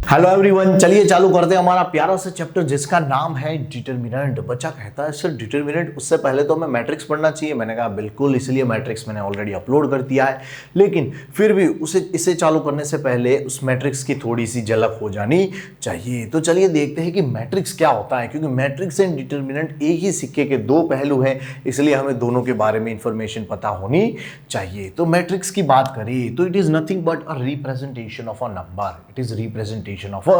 Hello everyone, चलिए चालू करते हैं हमारा प्यारा सा चैप्टर जिसका नाम है डिटरमिनेंट। बच्चा कहता है सर डिटरमिनेंट, उससे पहले तो हमें मैट्रिक्स पढ़ना चाहिए। मैंने कहा बिल्कुल, इसलिए मैट्रिक्स मैंने ऑलरेडी अपलोड कर दिया है, लेकिन फिर भी इसे चालू करने से पहले उस मैट्रिक्स की थोड़ी सी झलक हो जानी चाहिए। तो चलिए देखते हैं कि मैट्रिक्स क्या होता है, क्योंकि मैट्रिक्स एंड डिटरमिनेंट एक ही सिक्के के दो पहलू हैं, इसलिए हमें दोनों के बारे में इंफॉर्मेशन पता होनी चाहिए। तो मैट्रिक्स की बात करें तो it is nothing but a representation of a number. It is representation of a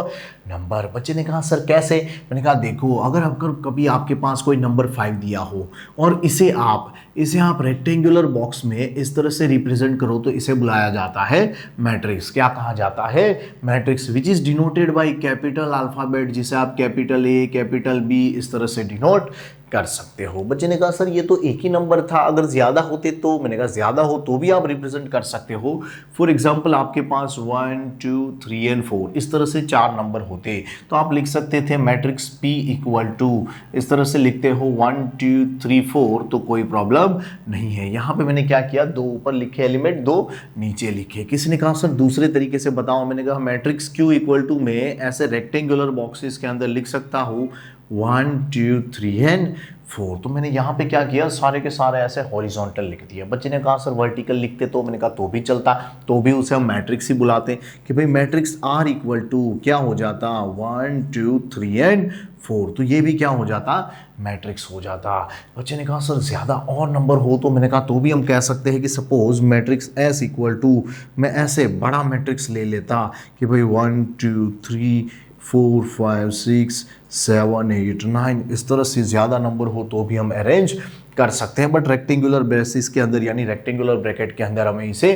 number. बच्चे ने कहा सर कैसे? मैंने कहा देखो, अगर कभी आपके पास कोई नंबर 5 दिया हो और इसे आप रेक्टेंगुलर बॉक्स में इस तरह से रिप्रेजेंट करो तो इसे बुलाया जाता है मैट्रिक्स। क्या कहा जाता है? Matrix, which is denoted by capital alphabet, जिसे आप कैपिटल ए कैपिटल बी इस तरह से डिनोट कर सकते हो। बच्चे ने कहा सर ये तो एक ही नंबर था, अगर ज्यादा होते तो? मैंने कहा ज्यादा हो तो भी आप रिप्रेजेंट कर सकते हो। फॉर एग्जांपल आपके पास 1 2 3 एंड 4 इस तरह से 4 नंबर होते तो आप लिख सकते थे मैट्रिक्स P इक्वल टू, इस तरह से लिखते हो 1 2 3 4, तो कोई प्रॉब्लम नहीं है। यहाँ पे मैंने क्या किया, 2 ऊपर लिखे एलिमेंट, 2 नीचे लिखे। किसी ने कहा सर दूसरे तरीके से बताओ। मैंने कहा मैट्रिक्स Q इक्वल टू में ऐसे रेक्टेंगुलर बॉक्सेस के अंदर लिख सकता हूँ 1 2 3 एंड 4। तो मैंने यहाँ पे क्या किया, सारे के सारे ऐसे हॉरिजॉन्टल लिख दिया। बच्चे ने कहा सर वर्टिकल लिखते तो? मैंने कहा तो भी चलता, तो भी उसे हम मैट्रिक्स ही बुलाते कि भाई मैट्रिक्स R इक्वल टू क्या हो जाता, 1 2 3 एंड 4। तो ये भी क्या हो जाता, मैट्रिक्स हो जाता। बच्चे ने कहा सर ज्यादा और नंबर हो तो? मैंने कहा तो भी हम कह सकते हैं कि suppose matrix S equal to मैं ऐसे बड़ा मैट्रिक्स ले लेता कि भाई 1 2 3 4 5 6 7 8 9, इस तरह से ज़्यादा नंबर हो तो भी हम अरेंज कर सकते हैं, बट रेक्टेंगुलर बेसिस के अंदर यानी रेक्टेंगुलर ब्रैकेट के अंदर हमें इसे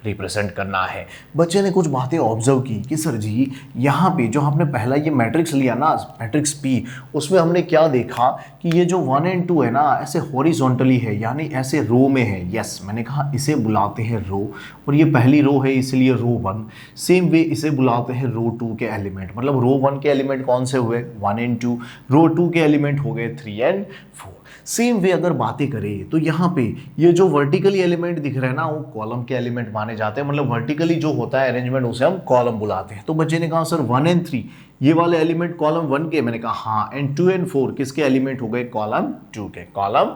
रिप्रेजेंट करना है। बच्चे ने कुछ बातें ऑब्जर्व की कि सर जी यहाँ पे जो आपने पहला ये मैट्रिक्स लिया ना, मैट्रिक्स P, उसमें हमने क्या देखा कि ये जो 1 एंड 2 है ना ऐसे हॉरिजॉन्टली है, यानी ऐसे रो में है। यस, मैंने कहा इसे बुलाते हैं रो, और ये पहली रो है इसलिए रो 1। सेम वे इसे बुलाते हैं रो 2 के एलिमेंट, मतलब रो 1 के एलिमेंट कौन से हुए, 1 एंड 2, रो 2 के एलिमेंट हो गए 3 एंड 4। सेम वे अगर बातें करें तो यहाँ पे ये जो वर्टिकली एलिमेंट दिख रहे हैं ना वो कॉलम के एलिमेंट माने जाते हैं, मतलब वर्टिकली जो होता है अरेंजमेंट उसे हम कॉलम बुलाते हैं। तो बच्चे ने कहा सर 1 एंड 3 ये वाले एलिमेंट कॉलम 1 के? मैंने कहा हाँ। एंड 2 एंड 4 किसके एलिमेंट हो गए, कॉलम 2 के, कॉलम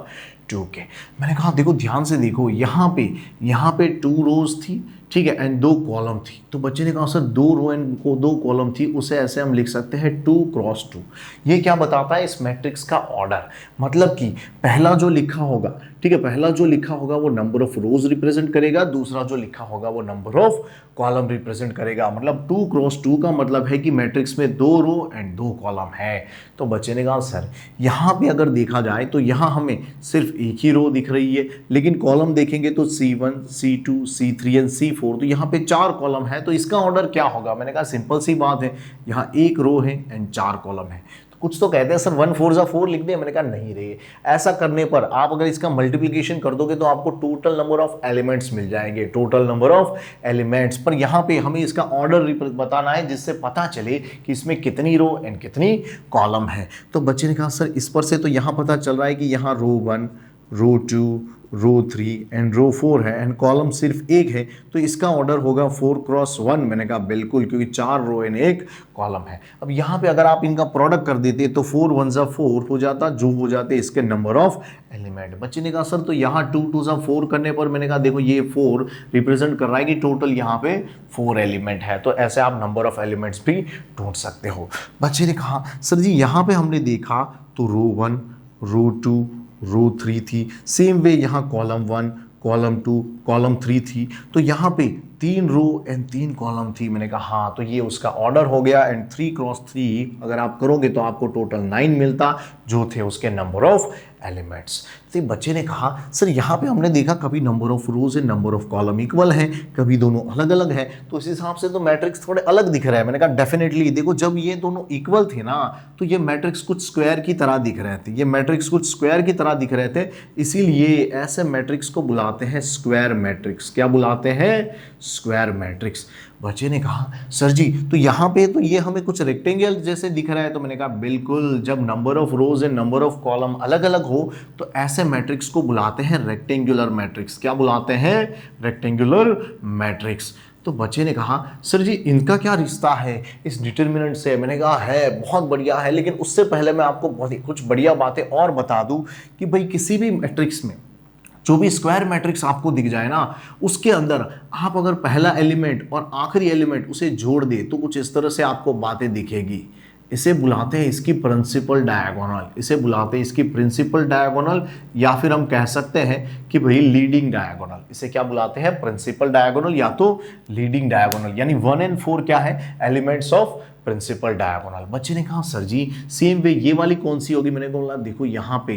2 के। मैंने कहा देखो ध्यान से देखो, यहाँ पे 2 रोज थी, ठीक है, एंड 2 कॉलम थी। तो बच्चे ने कहा सर 2 रो एंड 2 कॉलम थी, उसे ऐसे हम लिख सकते हैं 2 क्रॉस 2। ये क्या बताता है, इस मैट्रिक्स का ऑर्डर, मतलब कि पहला जो लिखा होगा, ठीक है, पहला जो लिखा होगा वो नंबर ऑफ रोज रिप्रेजेंट करेगा, दूसरा जो लिखा होगा वो नंबर ऑफ कॉलम रिप्रेजेंट करेगा। मतलब 2 क्रॉस 2 का मतलब है कि मैट्रिक्स में 2 रो एंड 2 कॉलम है। तो बच्चे ने कहा सर यहाँ पे अगर देखा जाए तो यहाँ हमें सिर्फ एक ही रो दिख रही है, लेकिन कॉलम देखेंगे तो C1 C2 C3 and C4, तो यहाँ पे 4 कॉलम है, तो इसका ऑर्डर क्या होगा? मैंने कहा सिंपल सी बात है, यहाँ एक रो है एंड 4 कॉलम है। कुछ तो कहते हैं सर 1 4 जा 4 लिख दे। मैंने कहा नहीं रे, ऐसा करने पर आप अगर इसका मल्टीप्लिकेशन कर दोगे तो आपको टोटल नंबर ऑफ एलिमेंट्स मिल जाएंगे, टोटल नंबर ऑफ एलिमेंट्स। पर यहाँ पे हमें इसका ऑर्डर बताना है जिससे पता चले कि इसमें कितनी रो एंड कितनी कॉलम है। तो बच्चे ने कहा सर इस पर से तो यहाँ पता चल रहा है कि यहाँ रो 1 रो 2 रो 3 एंड रो 4 है एंड कॉलम सिर्फ एक है, तो इसका ऑर्डर होगा 4 क्रॉस 1। मैंने कहा बिल्कुल, क्योंकि 4 रो एंड 1 कॉलम है। अब यहाँ पे अगर आप इनका प्रोडक्ट कर देते तो 4 1 जा 4 हो जाता, जो हो जाते इसके नंबर ऑफ एलिमेंट। बच्चे ने कहा सर तो यहाँ 2 2 जा 4 करने पर, मैंने कहा देखो ये 4 रिप्रेजेंट कर रहा है कि टोटल यहाँ पे 4 एलिमेंट है, तो ऐसे आप नंबर ऑफ एलिमेंट्स भी ढूंढ सकते हो। बच्चे ने कहा सर जी यहाँ पे हमने देखा तो रो 1 रो 2 रो 3 थी, सेम वे यहाँ कॉलम 1 कॉलम 2 कॉलम 3 थी, तो यहाँ पे 3 रो एंड 3 कॉलम थी। मैंने कहा हाँ, तो ये उसका ऑर्डर हो गया। एंड 3 क्रॉस 3 अगर आप करोगे तो आपको टोटल 9 मिलता, जो थे उसके नंबर ऑफ एलिमेंट्स। तो बच्चे ने कहा सर यहाँ पे हमने देखा कभी number of rose and number of column equal हैं, कभी दोनों अलग अलग हैं, तो इस हिसाब से तो मैट्रिक्स थोड़े अलग दिख रहा है। मैंने कहा डेफिनेटली देखो, जब ये दोनों इक्वल थे ना तो ये मैट्रिक्स कुछ स्क्वायर की तरह दिख रहे थे, ये मैट्रिक्स कुछ स्क्वायर की तरह दिख रहे थे, इसीलिए ऐसे मैट्रिक्स को बुलाते हैं स्क्वायर मैट्रिक्स। क्या बुलाते हैं? Square matrix. बच्चे ने कहा सर जी तो यहाँ पे तो ये हमें कुछ रेक्टेंगल जैसे दिख रहा है, तो मैंने कहा बिल्कुल, जब number of rose and number of column अलग अलग हो तो ऐसे मैट्रिक्स को बुलाते हैं रेक्टेंगुलर मैट्रिक्स। क्या बुलाते हैं? Rectangular matrix. तो बच्चे ने कहा सर जी इनका क्या रिश्ता है इस डिटर्मिनेंट से। मैंने कहा है बहुत बढ़िया है, लेकिन उससे पहले मैं आपको बहुत ही कुछ बढ़िया बातें और बता दूं कि भाई किसी भी मैट्रिक्स में जो भी स्क्वायर मैट्रिक्स आपको दिख जाए ना, उसके अंदर आप अगर पहला एलिमेंट और आखिरी एलिमेंट उसे जोड़ दे तो कुछ इस तरह से आपको बातें दिखेगी। इसे बुलाते हैं इसकी प्रिंसिपल डायगोनल, इसे बुलाते हैं इसकी प्रिंसिपल डायगोनल, या फिर हम कह सकते हैं कि भाई लीडिंग डायगोनल। इसे क्या बुलाते हैं, प्रिंसिपल डायगोनल या तो लीडिंग डायगोनल। यानी 1 और 4 क्या है, एलिमेंट्स ऑफ प्रिंसिपल डायगोनल। बच्चे ने कहा सर जी सेम वे ये वाली कौन सी होगी। मैंने बोला देखो यहाँ पे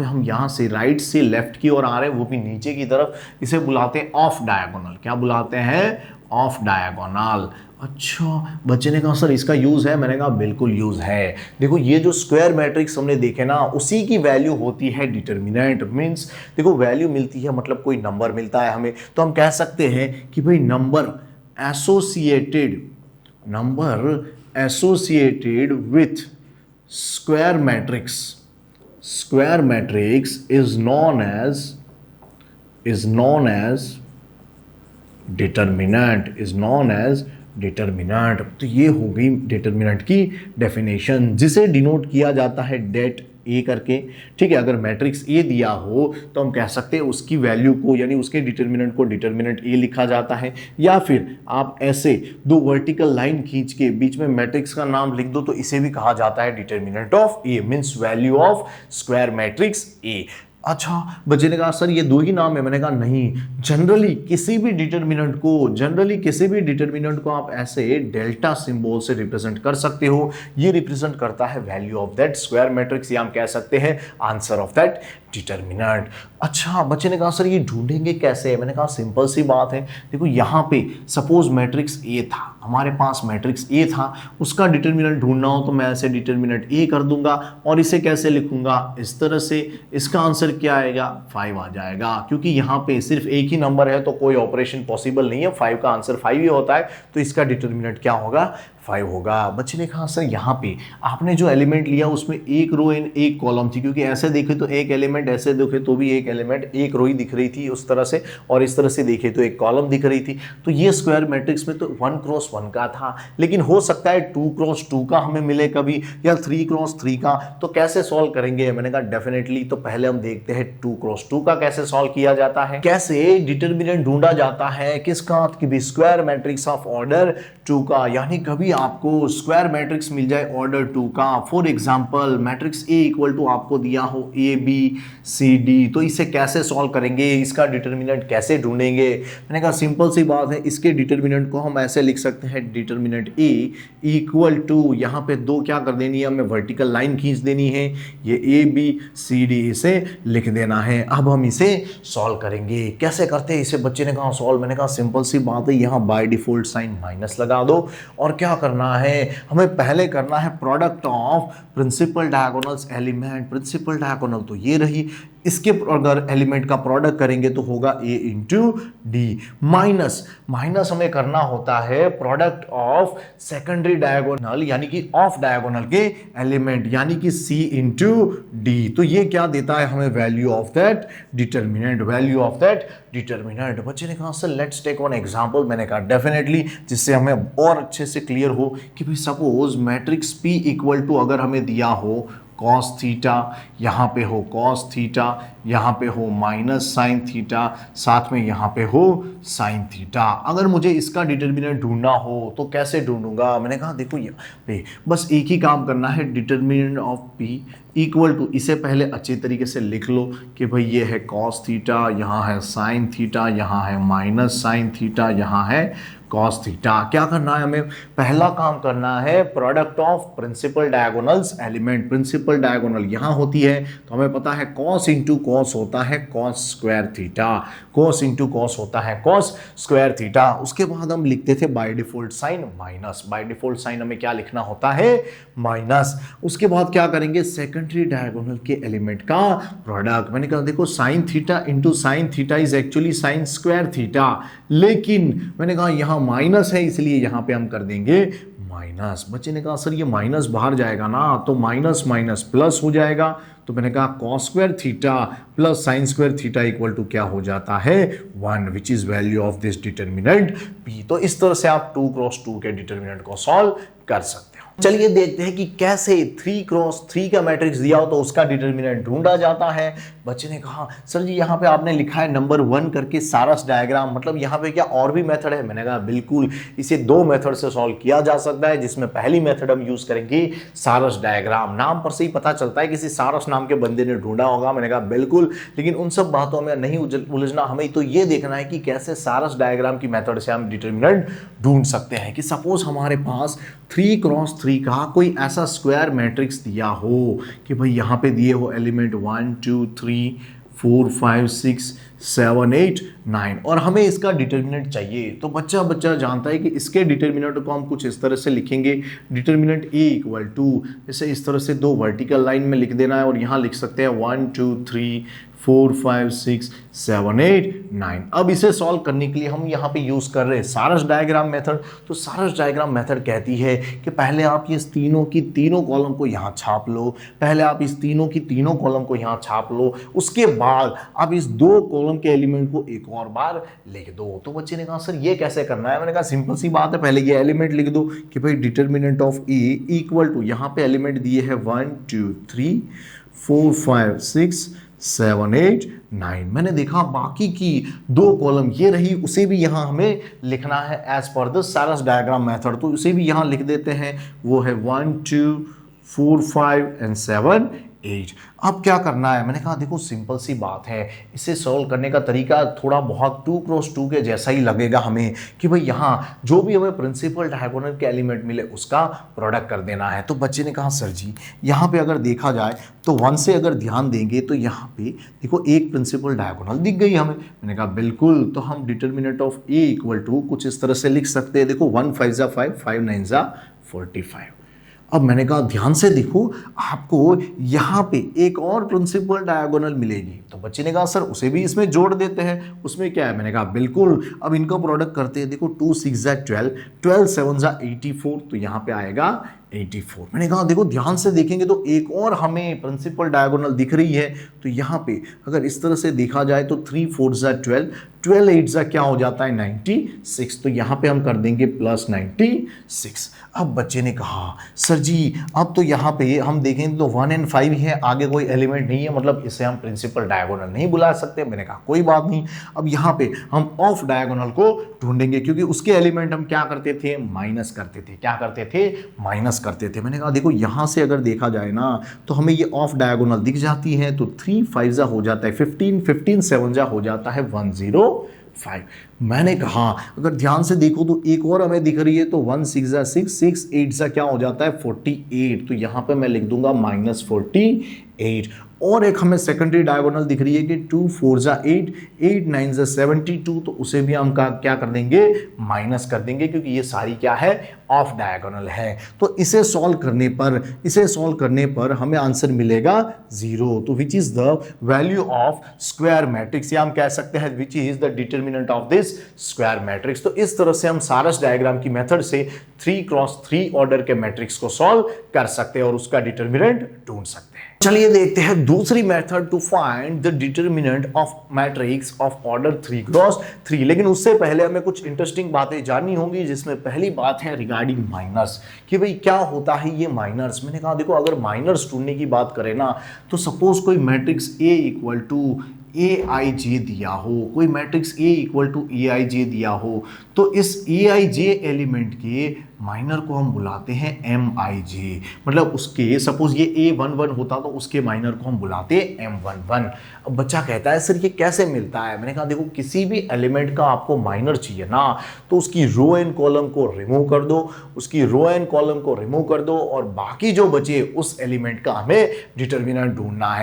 हम यहाँ से राइट से लेफ्ट की ओर आ रहे हैं, वो भी नीचे की तरफ। इसे बुलाते हैं ऑफ डायगोनल। क्या बुलाते हैं, ऑफ डायगोनल। अच्छा, बच्चे ने कहा सर इसका यूज है। मैंने कहा बिल्कुल यूज है। देखो ये जो स्क्वायर मैट्रिक्स हमने देखे ना, उसी की वैल्यू होती है डिटर्मिनेंट। मींस देखो वैल्यू मिलती है मतलब कोई नंबर मिलता है हमें, तो हम कह सकते हैं कि भाई number associated with square matrix is known as determinant. तो ये हो गई डिटर्मिनेंट की डेफिनेशन, जिसे डिनोट किया जाता है डेट ए करके। ठीक है, अगर मैट्रिक्स ए दिया हो तो हम कह सकते हैं उसकी वैल्यू को, यानी उसके डिटर्मिनेंट को डिटर्मिनेंट ए लिखा जाता है। या फिर आप ऐसे दो वर्टिकल लाइन खींच के बीच में मैट्रिक्स का नाम लिख दो तो इसे भी कहा जाता है determinant of A, means value of square matrix A. अच्छा, बच्चे ने कहा सर ये दो ही नाम है। मैंने कहा नहीं, जनरली किसी भी डिटर्मिनेंट को आप ऐसे डेल्टा सिंबल से रिप्रेजेंट कर सकते हो। ये रिप्रेजेंट करता है value of that square matrix, या हम कह सकते हैं आंसर ऑफ दैट डिटर्मिनेंट। अच्छा, बच्चे ने कहा सर ये ढूंढेंगे कैसे। मैंने कहा सिंपल सी बात है। देखो यहाँ पे सपोज मैट्रिक्स ए था, हमारे पास मैट्रिक्स ए था, उसका डिटर्मिनेंट ढूंढना हो तो मैं ऐसे डिटर्मिनेंट ए कर दूंगा और इसे कैसे लिखूंगा, इस तरह से। इसका आंसर क्या आएगा, 5 आ जाएगा, क्योंकि यहाँ पे सिर्फ एक ही नंबर है तो कोई ऑपरेशन पॉसिबल नहीं है। 5 का आंसर 5 ही होता है, तो इसका डिटर्मिनेंट क्या होगा, 5 होगा। बच्चे ने कहा सर यहाँ पे आपने जो एलिमेंट लिया उसमें एक रो एंड एक कॉलम थी, क्योंकि ऐसे देखे तो एक एलिमेंट, ऐसे देखे तो भी एक एलिमेंट, एक रो ही दिख रही थी उस तरह से, और इस तरह से देखे तो एक कॉलम दिख रही थी। तो ये स्क्वायर मैट्रिक्स में तो 1 क्रॉस 1 का था, लेकिन हो सकता है 2 क्रॉस 2 का हमें मिले कभी, या 3 क्रॉस 3 का। तो कैसे सॉल्व करेंगे। मैंने कहा डेफिनेटली, तो पहले हम देखते हैं 2 क्रॉस 2 का कैसे सॉल्व किया जाता है, कैसे डिटर्मिनेंट ढूंढा जाता है, किसका, कि स्क्वायर मैट्रिक्स ऑफ ऑर्डर 2 का। यानी कभी आपको स्क्वायर मैट्रिक्स मिल जाए ऑर्डर 2 का, for example matrix A equal to आपको दिया हो ए बी सी डी, तो इसे कैसे सॉल्व करेंगे, इसका डिटर्मिनेंट कैसे ढूंढेंगे। मैंने कहा सिंपल सी बात है, इसके डिटर्मिनेंट को हम ऐसे लिख सकते हैं, डिटर्मिनेंट ए इक्वल टू, यहाँ पे दो क्या कर देनी है, हमें वर्टिकल लाइन खींच देनी है, ये ए बी सी डी इसे लिख देना है। अब हम इसे सॉल्व करेंगे, कैसे करते हैं इसे। बच्चे ने कहा सॉल्व, मैंने कहा सिंपल सी बात है, यहाँ बाय डिफॉल्ट साइन माइनस लगा दो, और क्या करना है, हमें पहले करना है product of principal diagonals element. Principal diagonal तो ये रही, इसके अगर एलिमेंट का प्रोडक्ट करेंगे तो होगा a इंटू डी, माइनस हमें करना होता है प्रोडक्ट ऑफ सेकेंडरी डायगोनल, यानी कि ऑफ डायगोनल के एलिमेंट, यानी कि c इंटू डी। तो ये क्या देता है हमें, वैल्यू ऑफ दैट डिटर्मिनेंट, बच्चे ने कहा sir let's take one example. मैंने कहा डेफिनेटली, जिससे हमें और अच्छे से क्लियर हो कि भाई suppose matrix p equal to अगर हमें दिया हो कॉस थीटा, यहाँ पे हो कॉस थीटा, यहाँ पे हो माइनस साइन थीटा, साथ में यहाँ पे हो साइन थीटा। अगर मुझे इसका डिटर्मिनेंट ढूंढना हो तो कैसे ढूंढूंगा। मैंने कहा देखो यहाँ पे बस एक ही काम करना है, determinant of p equal to, इसे पहले अच्छे तरीके से लिख लो कि भाई ये है कॉस थीटा, यहाँ है साइन थीटा, यहाँ है माइनस साइन थीटा, यहाँ है कॉस थीटा। क्या करना है हमें, पहला काम करना है product of principal diagonals element. Principal diagonal यहाँ होती है तो हमें पता है कॉस इंटू कॉस होता है cos square theta, cos into cos होता है कॉस स्क्वायर थीटा। उसके बाद हम लिखते थे by default sine minus, by default sine हमें क्या लिखना होता है, माइनस। उसके बाद क्या करेंगे, सेकेंडरी डायगोनल के एलिमेंट का प्रोडक्ट। मैंने कहा देखो sine theta into sine theta is actually sign square theta, लेकिन मैंने कहा यहाँ माइनस है, इसलिए यहां पे हम कर देंगे माइनस। बच्चे ने कहा सर ये माइनस बाहर जाएगा ना, तो माइनस माइनस प्लस हो जाएगा। तो मैंने कहा cos square theta plus sine square theta equal to क्या हो जाता है 1, which is value of this determinant P। तो इस तरह से आप 2 क्रॉस 2 के डिटर्मिनेंट को सॉल्व कर सकते हो। चलिए देखते हैं कि कैसे 3 क्रॉस 3 का मैट्रिक्स दिया हो तो उसका डिटर्मिनेंट ढूंढा जाता है। बच्चे ने कहा सर जी यहाँ पे आपने लिखा है नंबर 1 करके सारस डायग्राम, मतलब यहाँ पे क्या और भी मेथड है? मैंने कहा बिल्कुल, इसे 2 मेथड से सॉल्व किया जा सकता है, जिसमें पहली मेथड हम यूज करेंगे सारस डायग्राम। नाम पर से ही पता चलता है किसी सारस नाम के बंदे ने ढूंढा होगा। मैंने कहा बिल्कुल, लेकिन उन सब बातों में नहीं उलझना, हमें तो ये देखना है कि कैसे सारस डायग्राम की मेथड से हम डिटर्मिनेंट ढूंढ सकते हैं। कि सपोज हमारे पास 3 क्रॉस 3 का कोई ऐसा स्क्वायर मैट्रिक्स दिया हो कि भाई यहाँ पे दिए हो एलिमेंट 1 2 3 4 5 6 7 8 9 और हमें इसका डिटर्मिनेंट चाहिए। तो बच्चा जानता है कि इसके डिटर्मिनेंट को हम कुछ इस तरह से लिखेंगे, डिटर्मिनेंट A इक्वल टू, जैसे इस तरह से 2 वर्टिकल लाइन में लिख देना है और यहाँ लिख सकते हैं 1 2 3 4 5 6 7 8 9। अब इसे सॉल्व करने के लिए हम यहाँ पे यूज कर रहे हैं सारस डायग्राम मेथड। तो सारस डायग्राम मेथड कहती है कि पहले आप इस तीनों की तीनों कॉलम को यहाँ छाप लो, पहले आप इस तीनों की तीनों कॉलम को यहाँ छाप लो, उसके बाद आप इस 2 कॉलम के एलिमेंट को एक और बार लिख दो। तो बच्चे ने कहा सर ये कैसे करना है? मैंने कहा सिंपल सी बात है, पहले ये एलिमेंट लिख दो कि भाई determinant of A equal to, यहाँ पे एलिमेंट दिए है 1 2 3 4 5 6 7 8 9। मैंने देखा बाकी की 2 कॉलम ये रही, उसे भी यहाँ हमें लिखना है एज पर द सारस डायग्राम मेथड। तो उसे भी यहाँ लिख देते हैं, वो है 1 2 4 5 एंड 7 8। अब क्या करना है? मैंने कहा देखो सिंपल सी बात है, इसे सॉल्व करने का तरीका थोड़ा बहुत 2 क्रॉस 2 के जैसा ही लगेगा हमें कि भाई यहाँ जो भी हमें प्रिंसिपल डायगोनल के एलिमेंट मिले उसका प्रोडक्ट कर देना है। तो बच्चे ने कहा सर जी यहाँ पे अगर देखा जाए तो 1 से अगर ध्यान देंगे तो यहाँ पे देखो एक प्रिंसिपल डायगोनल दिख गई हमें। मैंने कहा बिल्कुल, तो हम determinant of A equal to कुछ इस तरह से लिख सकते हैं। देखो 1 5 जा 5 5 9 जा 45। अब मैंने कहा ध्यान से देखो, आपको यहाँ पे एक और प्रिंसिपल डायगोनल मिलेगी। तो बच्चे ने कहा सर उसे भी इसमें जोड़ देते हैं, उसमें क्या है? मैंने कहा बिल्कुल, अब इनका प्रोडक्ट करते हैं। देखो 2 6 जा 12 12 7 जा 84, तो यहाँ पे आएगा 84। मैंने कहा देखो ध्यान से देखेंगे तो एक और हमें प्रिंसिपल डायगोनल दिख रही है। तो यहाँ पे अगर इस तरह से देखा जाए तो 3 4 जा 12 12 8 जा क्या हो जाता है 96। तो यहाँ पे हम कर देंगे प्लस 96। अब बच्चे ने कहा सर जी अब तो यहाँ पे हम देखेंगे तो 1 and 5 है, आगे कोई एलिमेंट नहीं है, मतलब इसे हम प्रिंसिपल डायगोनल नहीं बुला सकते। मैंने कहा कोई बात नहीं, अब यहाँ पे हम ऑफ डायगोनल को ढूंढेंगे, क्योंकि उसके एलिमेंट हम क्या करते थे? माइनस करते थे। क्या करते थे? माइनस करते थे। मैंने कहा देखो यहाँ से अगर देखा जाए ना तो हमें ये ऑफ डायगोनल दिख जाती है। तो 3 5 जा हो जाता है 15 15 7 जा हो जाता है 105। मैंने कहा अगर ध्यान से देखो तो एक और हमें दिख रही है, तो 1 6 जा 6 6 8 जा क्या हो जाता है 48। तो यहाँ पे मैं लिख दूंगा -48। और एक हमें सेकेंडरी डायगोनल दिख रही है कि 2 4 जा 8 8 9 जा 72। तो उसे भी हम क्या कर देंगे? माइनस कर देंगे, क्योंकि ये सारी क्या है? ऑफ डायगोनल है। तो इसे सॉल्व करने पर हमें आंसर मिलेगा 0। तो which is the value of square matrix, या हम कह सकते हैं which is the determinant of this square matrix. तो इस तरह से हम सारस डायग्राम की मेथड से 3 क्रॉस 3 ऑर्डर के मैट्रिक्स को सॉल्व कर सकते हैं और उसका डिटर्मिनेंट ढूंढ सकते हैं। चलिए देखते हैं दूसरी method to find the determinant of matrix of order 3 cross 3। लेकिन उससे पहले हमें कुछ इंटरेस्टिंग बातें जाननी होंगी, जिसमें पहली बात है रिगार्डिंग माइनर्स, कि भाई क्या होता है ये माइनर्स। मैंने कहा देखो अगर माइनर्स ढूंढने की बात करें ना, तो सपोज कोई matrix A equal to AIJ दिया हो, कोई matrix A equal to AIJ दिया हो, तो इस AIJ एलिमेंट के माइनर को हम बुलाते हैं MIJ। मतलब उसके सपोज ये A11 होता तो उसके माइनर को हम बुलाते हैं M11। अब बच्चा कहता है सर ये कैसे मिलता है? मैंने कहा देखो किसी भी एलिमेंट का आपको माइनर चाहिए ना, तो उसकी रो एंड कॉलम को रिमूव कर दो, और बाकी जो बचे उस एलिमेंट का हमें डिटर्मिनेंट ढूंढना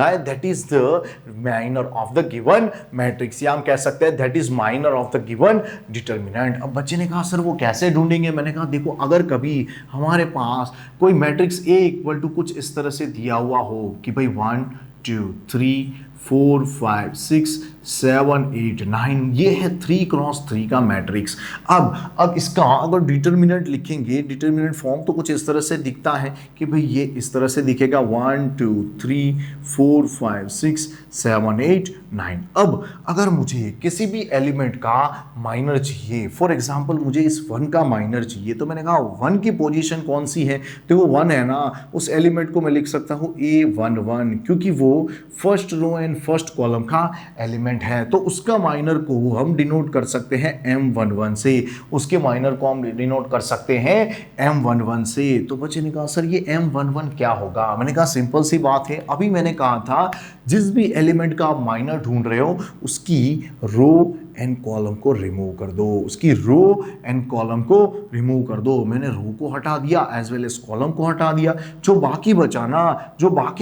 है। That is the minor of the given matrix, या हम कह सकते हैं that is minor of the given determinant. अब बच्चे ने कहा सर वो कैसे ढूंढेंगे? मैंने कहा देखो अगर कभी हमारे पास कोई मैट्रिक्स A इक्वल टू कुछ इस तरह से दिया हुआ हो कि भाई 1 2 3 4 5 6 7 8 9, ये है 3x3 का मैट्रिक्स। अब इसका अगर डिटर्मिनेंट लिखेंगे, डिटर्मिनेंट फॉर्म तो कुछ इस तरह से दिखता है कि भाई ये इस तरह से दिखेगा 1 2 3 4 5 6 7 8 9। अब अगर मुझे किसी भी एलिमेंट का माइनर चाहिए, फॉर एग्जांपल मुझे इस 1 का माइनर चाहिए, तो मैंने कहा 1 की पोजीशन कौन सी है, देखो 1 है ना, उस एलिमेंट को मैं लिख सकता हूँ A11 क्योंकि वो first row and first column का एलिमेंट है। तो उसका माइनर को हम डिनोट कर सकते हैं M11 से, उसके माइनर को हम डिनोट कर सकते हैं M11 से। तो बच्चे ने कहा सर ये M11 क्या होगा, मैंने कहा सिंपल सी बात है, अभी मैंने कहा था जिस भी एलिमेंट का आप माइनर ढूंढ रहे हो उसकी रो एंड कॉलम को रिमूव कर दो, उसकी रो एंड कॉलम को रिमूव कर दो। मैंने रो को हटा दिया एज वेल एज कॉलम को हटा दिया, जो बाकी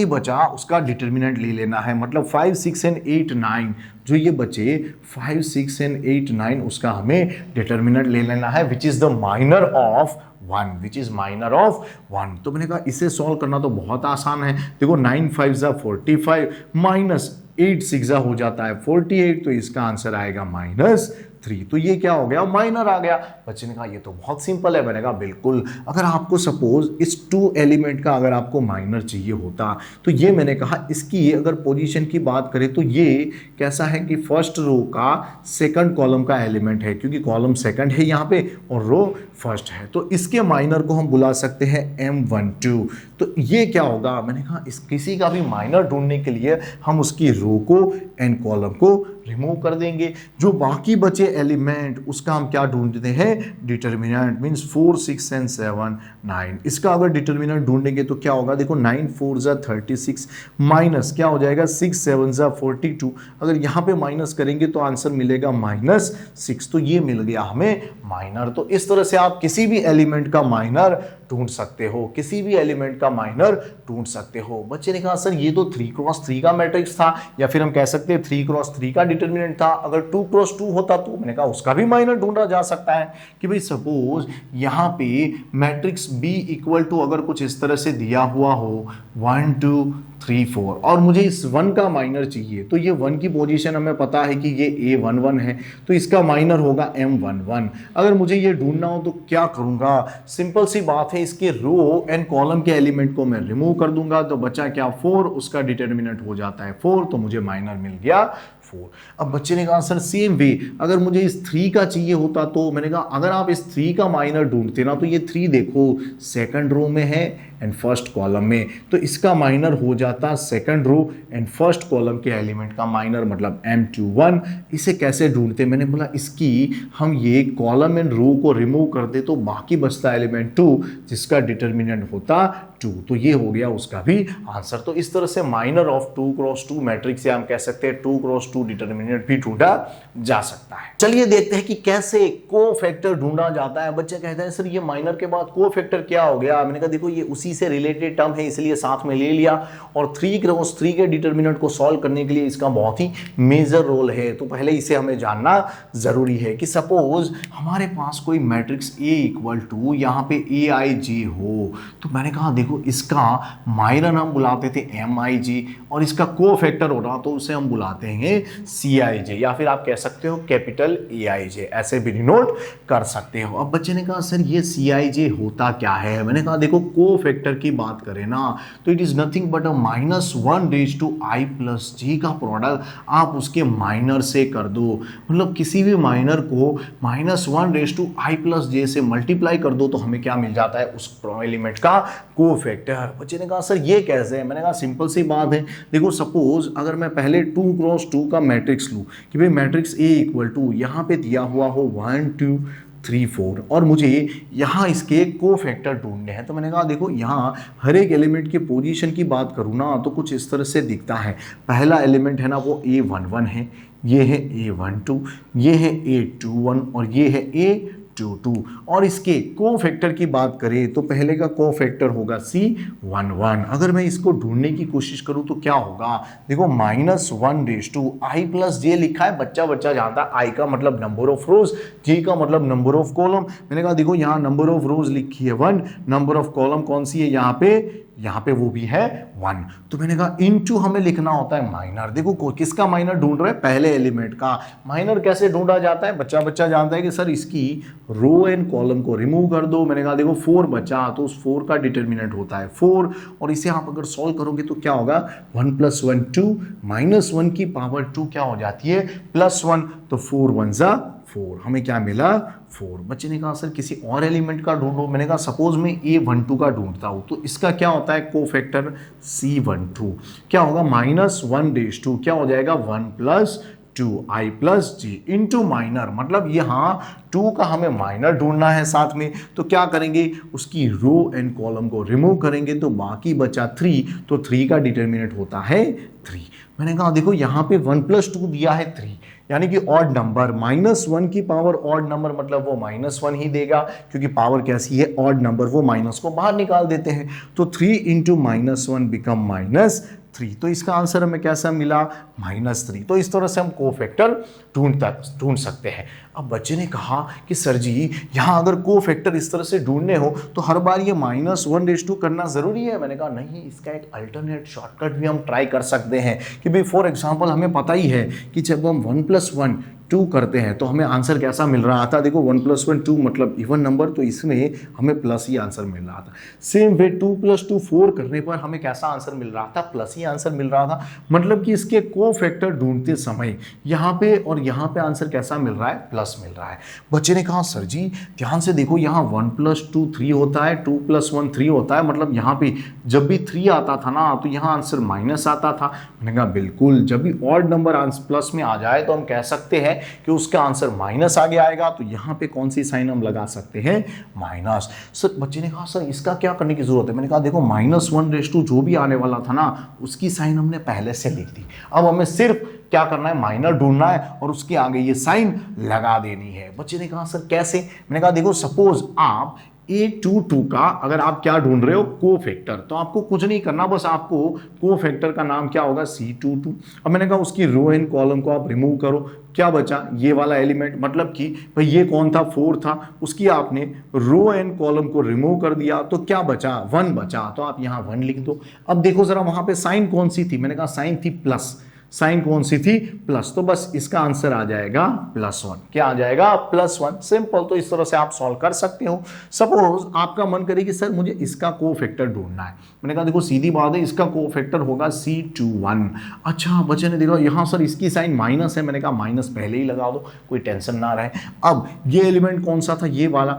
बचा उसका डिटर्मिनेंट ले लेना है, मतलब 5 6 एंड 8 9 जो ये बचे 5 6 एंड 8 9 उसका हमें डिटर्मिनेंट ले लेना है which is the minor of 1, which is minor of 1। तो मैंने कहा इसे सॉल्व करना तो बहुत आसान है, देखो 9 5 जा 45 माइनस 8 6 जा हो जाता है 48, तो इसका आंसर आएगा -3। तो ये क्या हो गया, माइनर आ गया। बच्चे ने कहा ये तो बहुत सिंपल है, मैंने कहा बिल्कुल। अगर आपको सपोज इस 2 एलिमेंट का अगर आपको माइनर चाहिए होता तो ये मैंने कहा इसकी अगर पोजीशन की बात करें तो ये कैसा है कि फर्स्ट रो का सेकंड कॉलम का एलिमेंट है, क्योंकि कॉलम सेकंड है यहाँ पे और रो फर्स्ट है, तो इसके माइनर को हम बुला सकते हैं M12। तो ये क्या होगा, मैंने कहा इस किसी का भी माइनर ढूंढने के लिए हम उसकी रो को एंड कॉलम को रिमूव कर देंगे, जो बाकी बचे एलिमेंट उसका हम क्या ढूंढते हैं, डिटर्मिनेंट, मींस 4 6 एंड 7 9। इसका अगर डिटर्मिनेंट ढूंढेंगे तो क्या होगा, देखो 9 4 जा 36 माइनस क्या हो जाएगा 6 7 जा 42, अगर यहाँ पे माइनस करेंगे तो आंसर मिलेगा -6। तो ये मिल गया हमें माइनर। तो इस तरह से आप किसी भी एलिमेंट का माइनर ढूंढ सकते हो, किसी भी एलिमेंट का माइनर ढूंढ सकते हो। बच्चे ने कहा सर ये तो 3x3 का मैट्रिक्स था, या फिर हम कह सकते हैं 3x3 का डिटर्मिनेंट था, अगर 2x2 होता तो मैंने कहा उसका भी माइनर ढूंढा जा सकता है कि भाई सपोज यहाँ पे मैट्रिक्स B इक्वल टू अगर कुछ इस तरह से दिया हुआ हो 1 2 3 4 और मुझे इस 1 का माइनर चाहिए, तो ये 1 की पोजीशन हमें पता है कि ये A11 है, तो इसका माइनर होगा M11। अगर मुझे ये ढूंढना हो तो क्या करूंगा, सिंपल सी बात है, इसके रो एंड कॉलम के एलिमेंट को मैं रिमूव कर दूंगा, तो बचा क्या 4, उसका डिटर्मिनेंट हो जाता है 4, तो मुझे माइनर मिल गया 4। अब बच्चे ने कहा सर सेम वे अगर मुझे इस 3 का चाहिए होता, तो मैंने कहा अगर आप इस 3 का माइनर ढूंढते ना, तो ये 3 देखो सेकंड रो में है एंड फर्स्ट कॉलम में, तो इसका माइनर हो जाता second row and first column के एलिमेंट का माइनर, मतलब M21। इसे कैसे ढूंढते, मैंने बोला इसकी हम ये कॉलम एंड रो को रिमूव कर दे तो बाकी बचता एलिमेंट 2 जिसका डिटर्मिनेंट होता 2, तो ये हो गया उसका भी आंसर। तो इस तरह से माइनर ऑफ 2x2 मैट्रिक्स से हम कह सकते हैं 2x2 डिटर्मिनेंट भी ढूंढा जा सकता है। चलिए देखते हैं कि कैसे कोफैक्टर ढूंढा जाता है। बच्चे कहते हैं सर ये माइनर के बाद कोफैक्टर क्या हो गया, मैंने कहा देखो ये उसी से रिलेटेड टर्म है इसलिए साथ में ले लिया, और 3x3 के डिटर्मिनेंट को सॉल्व करने के लिए इसका बहुत ही मेजर रोल है। तो पहले इसे हमें जानना जरूरी है कि सपोज हमारे पास कोई मैट्रिक्स A इक्वल टू यहाँ पे AIJ हो, तो मैंने कहा देखो इसका माइनर हम बुलाते थे MIJ और इसका कोफैक्टर होना तो उसे हम बुलाते हैं CIJ, या फिर आप कह सकते हो कैपिटल AIJ, ऐसे भी डिनोट कर सकते हो। अब बच्चे ने कहा सर ये CIJ होता क्या है, मैंने कहा देखो कोफैक्टर की बात करें ना तो it is nothing but a -1/i+j का प्रोडक्ट आप उसके माइनर से कर दो, मतलब किसी भी माइनर को -1/i+j से मल्टीप्लाई कर दो तो हमें क्या मिल जाता है, उस एलिमेंट का कोफैक्टर। बच्चे ने कहा सर ये कैसे है, मैंने कहा सिंपल सी बात है, देखो सपोज अगर मैं पहले 2x2 का मैट्रिक्स लूँ कि भाई मैट्रिक्स A इक्वल टू यहाँ पे दिया हुआ हो 1 2 3 4 और मुझे यहाँ इसके कोफैक्टर ढूंढने हैं, तो मैंने कहा देखो यहाँ हर एक एलिमेंट की पोजीशन की बात करूँ ना तो कुछ इस तरह से दिखता है। पहला एलिमेंट है ना वो A11 है, ये है A12, ये है A21 और ये है A22, और इसके कोफैक्टर की बात करें तो पहले का कोफैक्टर होगा C11। अगर मैं इसको ढूंढने की कोशिश करूं तो क्या होगा, देखो -1/i+j लिखा है, बच्चा बच्चा जानता है i का मतलब नंबर ऑफ रोज, j का मतलब नंबर ऑफ कॉलम। मैंने कहा देखो यहाँ नंबर ऑफ रोज लिखी है 1, नंबर ऑफ कॉलम कौन सी है यहाँ पे यहाँ पे वो भी है 1। तो मैंने कहा इनटू हमें लिखना होता है माइनर। देखो किसका माइनर ढूंढ रहे हैं, पहले एलिमेंट का। माइनर कैसे ढूंढा जाता है, बच्चा जानता है कि सर इसकी रो एंड कॉलम को रिमूव कर दो। मैंने कहा देखो 4 बचा, तो उस 4 का डिटर्मिनेंट होता है 4, और इसे आप अगर सॉल्व करोगे तो क्या होगा, 1 + 1 2, -1 की पावर 2 क्या हो जाती है +1, तो 4 1 ज़ा 4, हमें क्या मिला 4। बच्चे ने कहा सर किसी और एलिमेंट का ढूंढो। मैंने कहा सपोज मैं A12 का ढूंढता हूं, तो इसका क्या होता है कोफैक्टर C12, क्या होगा -1 क्या हो जाएगा 1 + 2 I + J इंटू माइनर, मतलब यहाँ 2 का हमें माइनर ढूंढना है साथ में। तो क्या करेंगे, उसकी रो एंड कॉलम को रिमूव करेंगे तो बाकी बचा 3, तो 3 का डिटर्मिनेंट होता है 3। मैंने कहा देखो यहाँ पे 1 + 2 दिया है 3, यानी कि ऑड नंबर, -1 की पावर ऑड नंबर, मतलब वो -1 ही देगा, क्योंकि पावर कैसी है ऑड नंबर, वो माइनस को बाहर निकाल देते हैं। तो 3 × -1 बिकम -3, तो इसका आंसर हमें कैसा मिला -3। तो इस तरह से हम कोफैक्टर ढूंढ सकते हैं। अब बच्चे ने कहा कि सर जी यहाँ अगर कोफैक्टर इस तरह से ढूंढने हो तो हर बार ये -1 करना ज़रूरी है। मैंने कहा नहीं, इसका एक अल्टरनेट शॉर्टकट भी हम ट्राई कर सकते हैं कि भाई फॉर एग्जांपल हमें पता ही है कि जब हम 1 + 1 2 करते हैं तो हमें आंसर कैसा मिल रहा था, देखो 1 + 1 2 मतलब इवन नंबर, तो इसमें हमें प्लस ही आंसर मिल रहा था। सेम वे 2 + 2 4 करने पर हमें कैसा आंसर मिल रहा था, प्लस ही आंसर मिल रहा था। मतलब कि इसके कोफैक्टर ढूंढते समय यहाँ पे और यहाँ पे आंसर कैसा मिल रहा है, प्लस मिल रहा है। बच्चे ने कहा सर जी ध्यान से देखो, यहाँ 1 + 2 3 होता है, 2 + 1 3 होता है, मतलब यहाँ पे जब भी 3 आता था ना तो यहाँ आंसर माइनस आता था। मैंने कहा बिल्कुल, जब भी ऑड नंबर आंसर प्लस में आ जाए तो हम कह सकते हैं कि उसका आंसर माइनस आगे आएगा। तो यहाँ पे कौन सी साइन हम लगा सकते हैं, माइनस। सर बच्चे ने कहा सर इसका क्या करने की जरूरत है। मैंने कहा देखो -1 जो भी आने वाला था ना उसकी साइन हमने पहले से लिख दी, अब हमें सिर्फ क्या करना है, माइनर ढूंढना है और उसके आगे ये साइन लगा देनी है। बच्चे ने कहा सर कैसे। मैंने कहा देखो सपोज आप A22 का अगर आप क्या ढूंढ रहे हो, कोफैक्टर, तो आपको कुछ नहीं करना, बस आपको कोफैक्टर का नाम क्या होगा, C22। अब मैंने कहा उसकी रो एंड कॉलम को आप रिमूव करो, क्या बचा ये वाला एलिमेंट, मतलब कि भाई ये कौन था 4 था, उसकी आपने रो एंड कॉलम को रिमूव कर दिया तो क्या बचा 1 बचा, तो आप यहाँ 1 लिख दो। अब देखो जरा वहां पे साइन कौन सी थी, मैंने कहा साइन थी प्लस, साइन कौन सी थी, प्लस, तो बस इसका आंसर आ जाएगा +1। क्या आ जाएगा, +1। सिंपल। तो इस तरह से आप सॉल्व कर सकते हो। सपोज आपका मन करे कि सर मुझे इसका कोफैक्टर ढूंढना है, मैंने कहा देखो सीधी बात है, इसका कोफैक्टर होगा C21। अच्छा बच्चे ने देखा यहाँ सर इसकी साइन माइनस है, मैंने कहा माइनस पहले ही लगा दो, कोई टेंशन ना रहे। अब ये एलिमेंट कौन सा था, ये वाला।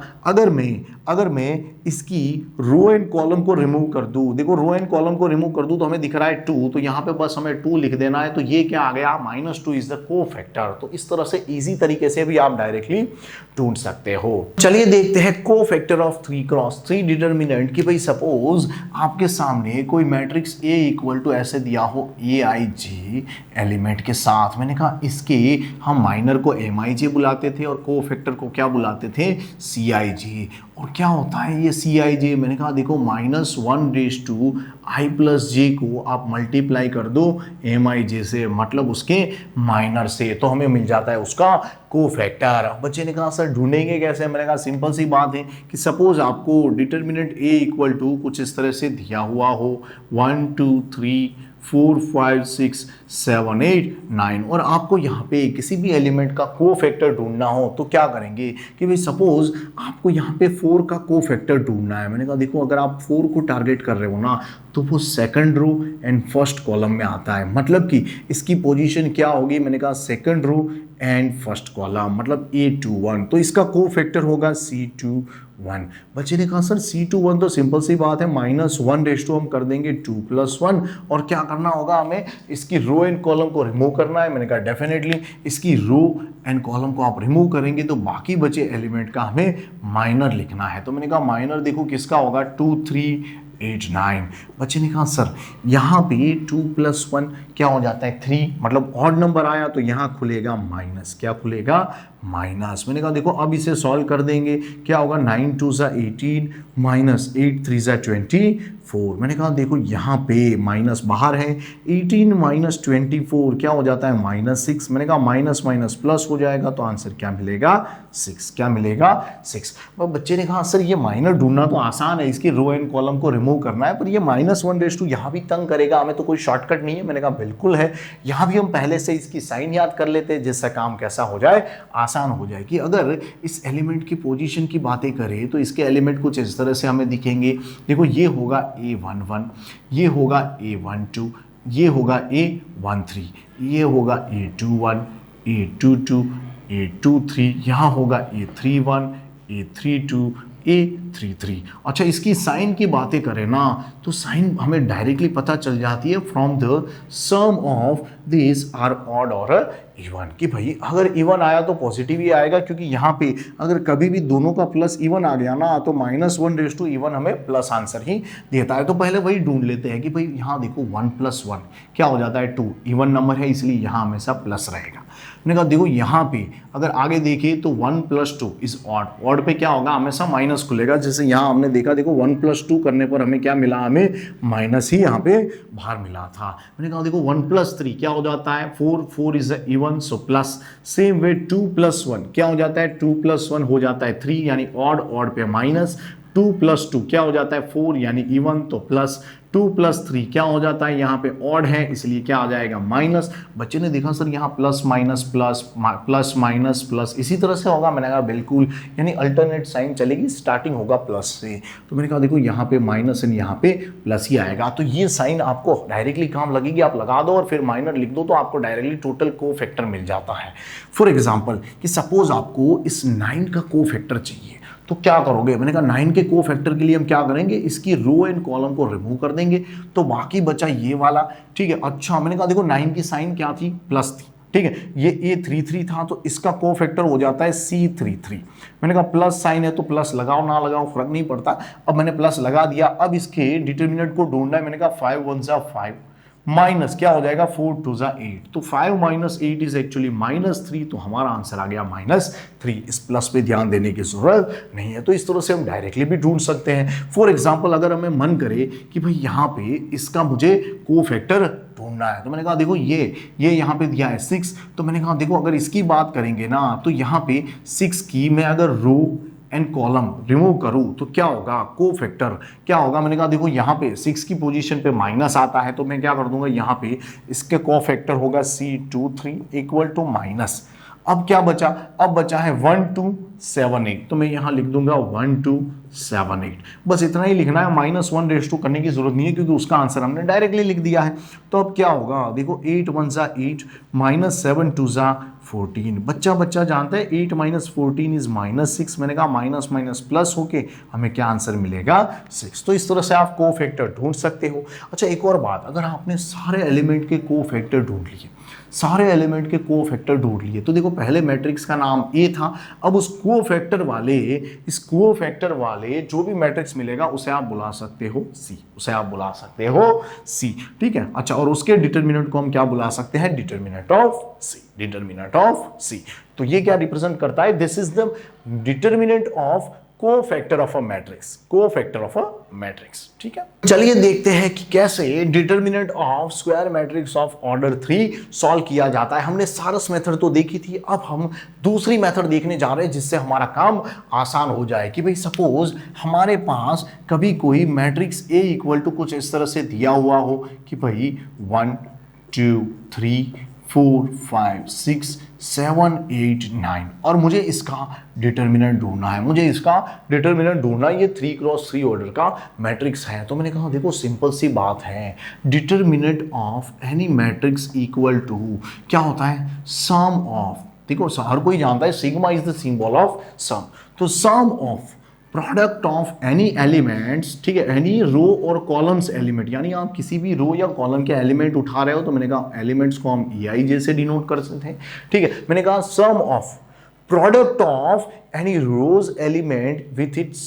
अगर मैं इसकी रो एंड कॉलम को रिमूव कर दूं, देखो रो एंड कॉलम को रिमूव कर दूं तो हमें दिख रहा है 2, तो यहाँ पे बस हमें 2 लिख देना है। तो ये क्या आ गया, -2 इज द कोफैक्टर। तो इस तरह से इजी तरीके से भी आप डायरेक्टली ढूंढ सकते हो। चलिए देखते हैं कोफैक्टर ऑफ 3 × 3 डिटर्मिनेंट। कि भाई सपोज आपके सामने कोई मैट्रिक्स A = ऐसे दिया हो AIJ एलिमेंट के साथ। मैंने कहा इसके हम माइनर को MIJ बुलाते थे और कोफैक्टर को क्या बुलाते थे, CIJ। और क्या होता है ये CIJ, मैंने कहा देखो -1 I + J को आप मल्टीप्लाई कर दो MIJ से, मतलब उसके माइनर से, तो हमें मिल जाता है उसका कोफैक्टर। बच्चे ने कहा सर ढूंढेंगे कैसे। मैंने कहा सिंपल सी बात है कि सपोज आपको डिटर्मिनेंट A = कुछ इस तरह से दिया हुआ हो 1 2 3 4 5 6 7 8 9 और आपको यहाँ पे किसी भी एलिमेंट का कोफैक्टर ढूंढना हो तो क्या करेंगे कि भाई सपोज आपको यहाँ पे 4 का कोफैक्टर ढूंढना है। मैंने कहा देखो अगर आप 4 को टारगेट कर रहे हो ना तो वो second row and first column में आता है, मतलब कि इसकी पोजीशन क्या होगी, मैंने कहा second row and first column, मतलब A21। तो इसका कोफैक्टर होगा C21। बच्चे ने कहा सर C21 तो सिंपल सी बात है, -1 हम कर देंगे 2 + 1 और क्या करना होगा, हमें इसकी रो एंड कॉलम को रिमूव करना है। मैंने कहा डेफिनेटली इसकी रो एंड कॉलम को आप रिमूव करेंगे तो बाकी बचे एलिमेंट का हमें माइनर लिखना है। तो मैंने कहा माइनर देखो किसका होगा, 2 3 8 9। बच्चे ने कहा सर यहाँ पे 2 + 1 क्या हो जाता है 3, मतलब ऑड नंबर आया तो यहाँ खुलेगा माइनस, क्या खुलेगा माइनस। मैंने कहा देखो अब इसे सॉल्व कर देंगे, क्या होगा 9 2 18 -8 3 24। मैंने कहा देखो यहाँ पे माइनस बाहर है, 18 - 24 क्या हो जाता है -6। मैंने कहा माइनस माइनस प्लस हो जाएगा तो आंसर क्या मिलेगा 6, क्या मिलेगा 6। बच्चे ने कहा सर ये माइनर ढूंढना तो आसान है, इसकी रो एंड कॉलम को रिमूव रिमूव करना है, पर ये -1 यहाँ भी तंग करेगा हमें, तो कोई शॉर्टकट नहीं है। मैंने कहा बिल्कुल है, यहाँ भी हम पहले से इसकी साइन याद कर लेते हैं, जिससे काम कैसा हो जाए, आसान हो जाए। कि अगर इस एलिमेंट की पोजीशन की बातें करें तो इसके एलिमेंट कुछ इस तरह से हमें दिखेंगे। देखो ये होगा A11, ये होगा A12, ये होगा A13, ये होगा A21, A22, A23, यहाँ होगा A31, A32, A33। अच्छा, इसकी साइन की बातें करें ना तो साइन हमें डायरेक्टली पता चल जाती है from the sum of this are odd और इवन। कि भाई अगर इवन आया तो पॉजिटिव ही आएगा, क्योंकि यहाँ पे अगर कभी भी दोनों का प्लस इवन आ गया ना तो -1 इवन हमें प्लस आंसर ही देता है। तो पहले वही ढूंढ लेते हैं कि भाई यहाँ देखो 1 + 1 क्या हो जाता है 2, इवन नंबर है इसलिए यहाँ हमेशा प्लस रहेगा। मैंने कहा देखो यहाँ पे अगर आगे देखिए तो 1 + 2 इज ऑड, ऑड पे क्या होगा, हमेशा माइनस खुलेगा। जैसे यहाँ हमने देखा, देखो 1 + 2 करने पर हमें क्या मिला, हमें माइनस ही यहाँ पे बाहर मिला था। मैंने कहा देखो 1 + 3 क्या हो जाता है 4, 4 is even so plus. Same way 2 + 1 क्या हो जाता है 2 + 1 हो जाता है 3 यानी ऑड, ऑड पे माइनस। 2 + 2 क्या हो जाता है 4 यानी इवन तो प्लस। 2 + 3 क्या हो जाता है, यहाँ पे ऑड है इसलिए क्या आ जाएगा माइनस। बच्चे ने देखा सर यहाँ plus minus plus plus minus plus इसी तरह से होगा। मैंने कहा बिल्कुल, यानी अल्टरनेट साइन चलेगी, स्टार्टिंग होगा प्लस से। तो मैंने कहा देखो यहाँ पे माइनस एंड यहाँ पे प्लस ही आएगा। तो ये साइन आपको डायरेक्टली काम लगेगी, आप लगा दो और फिर माइनर लिख दो तो आपको डायरेक्टली टोटल कोफैक्टर मिल जाता है। फॉर एग्जाम्पल कि सपोज आपको इस 9 का कोफैक्टर चाहिए तो क्या करोगे, मैंने कहा 9 के कोफैक्टर के लिए हम क्या करेंगे, इसकी रो एंड कॉलम को रिमूव कर देंगे तो बाकी बचा ये वाला। ठीक है, अच्छा मैंने कहा देखो 9 की साइन क्या थी, प्लस थी। ठीक है, ये A33 था तो इसका कोफैक्टर हो जाता है C33। मैंने कहा प्लस साइन है तो प्लस लगाओ ना लगाओ फर्क नहीं पड़ता। अब मैंने प्लस लगा दिया, अब इसके डिटरमिनेंट को ढूंढना है। मैंने कहा 5 × 1 = 5 माइनस क्या हो जाएगा 4 × 2 = 8। तो 5 - 8 इज एक्चुअली -3, तो हमारा आंसर आ गया -3। इस प्लस पे ध्यान देने की जरूरत नहीं है। तो इस तरह से हम डायरेक्टली भी ढूंढ सकते हैं। फॉर एग्जांपल अगर हमें मन करे कि भाई यहाँ पे इसका मुझे कोफैक्टर ढूंढना है तो मैंने कहा देखो ये यहाँ पे दिया है 6, तो मैंने कहा देखो अगर इसकी बात करेंगे ना तो यहाँ पे 6 की मैं अगर रो एंड कॉलम रिमूव करूं तो क्या होगा, कोफैक्टर क्या होगा। मैंने कहा देखो यहाँ पे 6 की पोजीशन पे माइनस आता है तो मैं क्या कर दूंगा, यहाँ पे इसके कोफैक्टर होगा C23 = माइनस। अब क्या बचा, अब बचा है 1278, तो मैं यहाँ लिख दूंगा 1278। बस इतना ही लिखना है, -1 करने की जरूरत नहीं है क्योंकि उसका आंसर हमने डायरेक्टली लिख दिया है। तो अब क्या होगा, देखो 8 × 1 = 8 -7 × 2 = 14। बच्चा जानता है 8 - 14 इज -6। मैंने कहा माइनस माइनस प्लस होके हमें क्या आंसर मिलेगा 6। तो इस तरह से आप कोफैक्टर ढूंढ सकते हो। अच्छा एक और बात, अगर आपने सारे एलिमेंट के कोफैक्टर ढूंढ लिए, सारे एलिमेंट के कोफैक्टर ढूंढ लिए, तो देखो पहले मैट्रिक्स का नाम A था, अब उस कोफैक्टर वाले, इस कोफैक्टर वाले जो भी मैट्रिक्स मिलेगा उसे आप बुला सकते हो C, उसे आप बुला सकते हो C। ठीक है, अच्छा और उसके डिटरमिनेंट को हम क्या बुला सकते हैं, determinant of C, determinant of C। तो ये क्या रिप्रेजेंट करता है, this is the determinant of cofactor of a matrix, cofactor of a matrix. ठीक है, चलिए देखते हैं कि कैसे determinant of square matrix of order 3 solve किया जाता है। हमने सारस मेथड तो देखी थी, अब हम दूसरी मेथड देखने जा रहे हैं जिससे हमारा काम आसान हो जाए। कि भाई सपोज हमारे पास कभी कोई मैट्रिक्स A = कुछ इस तरह से दिया हुआ हो कि भाई 1 2 3 4 5 6 7 8 9 और मुझे इसका डिटरमिनेंट ढूंढना है, मुझे इसका डिटरमिनेंट ढूंढना है। ये 3 × 3 ऑर्डर का मैट्रिक्स है। तो मैंने कहा देखो सिंपल सी बात है, determinant of any matrix equal to क्या होता है, सम ऑफ। देखो हर कोई जानता है sigma is the symbol of sum, तो sum of product of any elements, ठीक है, एनी रो और कॉलम्स एलिमेंट, यानी आप किसी भी रो या कॉलम के एलिमेंट उठा रहे हो तो मैंने कहा एलिमेंट्स को हम EI से डिनोट कर सकते हैं। ठीक है, मैंने कहा sum of product of any rows element with its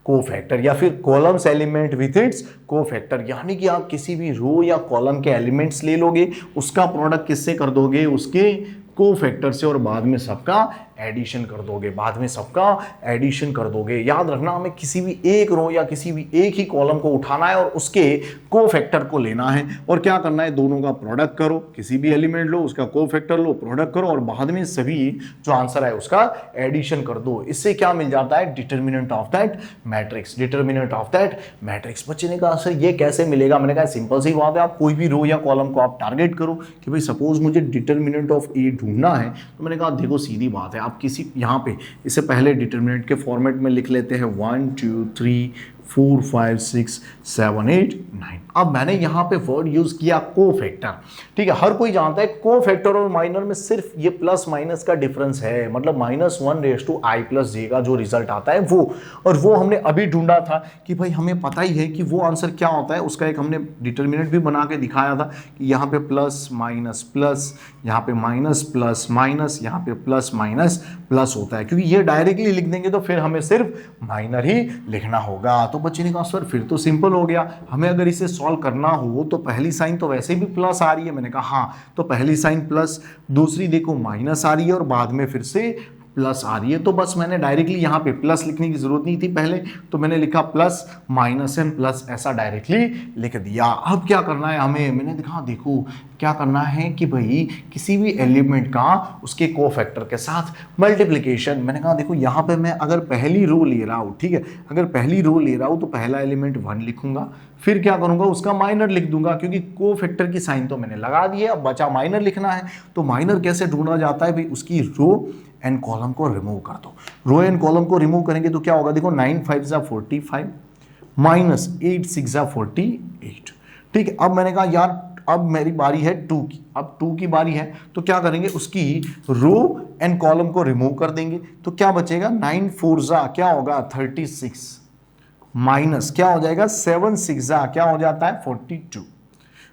cofactor या फिर columns element with its cofactor, यानी कि आप किसी भी रो या कॉलम के एलिमेंट्स ले लोगे, उसका प्रोडक्ट किससे कर दोगे, उसके को फैक्टर से और बाद में सबका एडिशन कर दोगे, बाद में सबका एडिशन कर दोगे। याद रखना हमें किसी भी एक रो या किसी भी एक ही कॉलम को उठाना है और उसके को फैक्टर को लेना है और क्या करना है, दोनों का प्रोडक्ट करो, किसी भी एलिमेंट लो उसका को फैक्टर लो, प्रोडक्ट करो और बाद में सभी जो आंसर है उसका एडिशन कर दो। इससे क्या मिल जाता है, determinant of that matrix, determinant of that matrix. बच्चे का आंसर ये कैसे मिलेगा, मैंने कहा सिंपल सी बात है, आप कोई भी रो या कॉलम को आप टारगेट करो कि भाई सपोज मुझे डिटरमिनेंट ऑफ ए ढूंढना है, तो मैंने कहा देखो सीधी बात है, आप किसी यहाँ पे इससे पहले डिटरमिनेंट के फॉर्मेट में लिख लेते हैं 1 2 3 4 5 6 7 8 9। अब मैंने यहाँ पे वर्ड यूज किया को फैक्टर, ठीक है। हर कोई जानता है को फैक्टर और माइनर में सिर्फ ये प्लस माइनस का डिफरेंस है, मतलब -1/i+j का जो रिजल्ट आता है वो, और वो हमने अभी ढूंढा था कि भाई हमें पता ही है कि वो आंसर क्या होता है। उसका एक हमने डिटरमिनेंट भी बना के दिखाया था कि यहाँ पे प्लस माइनस प्लस, यहाँ पे माइनस प्लस माइनस, यहाँ पे प्लस माइनस प्लस होता है, क्योंकि ये डायरेक्टली लिख देंगे तो फिर हमें सिर्फ माइनर ही लिखना होगा। तो बच्चे ने कहा सर फिर तो सिंपल हो गया, हमें अगर इसे सॉल्व करना हो तो पहली साइन तो वैसे भी प्लस आ रही है। मैंने कहा हाँ, तो पहली साइन प्लस, दूसरी देखो माइनस आ रही है और बाद में फिर से प्लस आ रही है, तो बस मैंने डायरेक्टली यहाँ पे प्लस लिखने की जरूरत नहीं थी पहले, तो मैंने लिखा प्लस माइनस एंड प्लस, ऐसा डायरेक्टली लिख दिया। अब क्या करना है हमें, मैंने देखा देखो क्या करना है कि भाई किसी भी एलिमेंट का उसके कोफैक्टर के साथ मल्टीप्लिकेशन। मैंने कहा देखो यहाँ पे मैं अगर पहली रो ले रहा हूँ, ठीक है, अगर पहली रो ले रहा हूँ तो पहला एलिमेंट 1 लिखूंगा, फिर क्या करूंगा उसका माइनर लिख दूंगा, क्योंकि कोफैक्टर की साइन तो मैंने लगा दी है, अब बचा माइनर लिखना है। तो माइनर कैसे ढूंढा जाता है भाई, उसकी रो एंड कॉलम को रिमूव कर दो। रो एंड कॉलम को रिमूव करेंगे तो क्या होगा, देखो 9 5 45 माइनस 8 6 48, ठीक है। अब मैंने कहा यार अब मेरी बारी है 2 की, अब 2 की बारी है तो क्या करेंगे, उसकी रो एंड कॉलम को रिमूव कर देंगे, तो क्या बचेगा 9 4 क्या होगा 36, माइनस क्या हो जाएगा 7 6 क्या हो जाता है 42।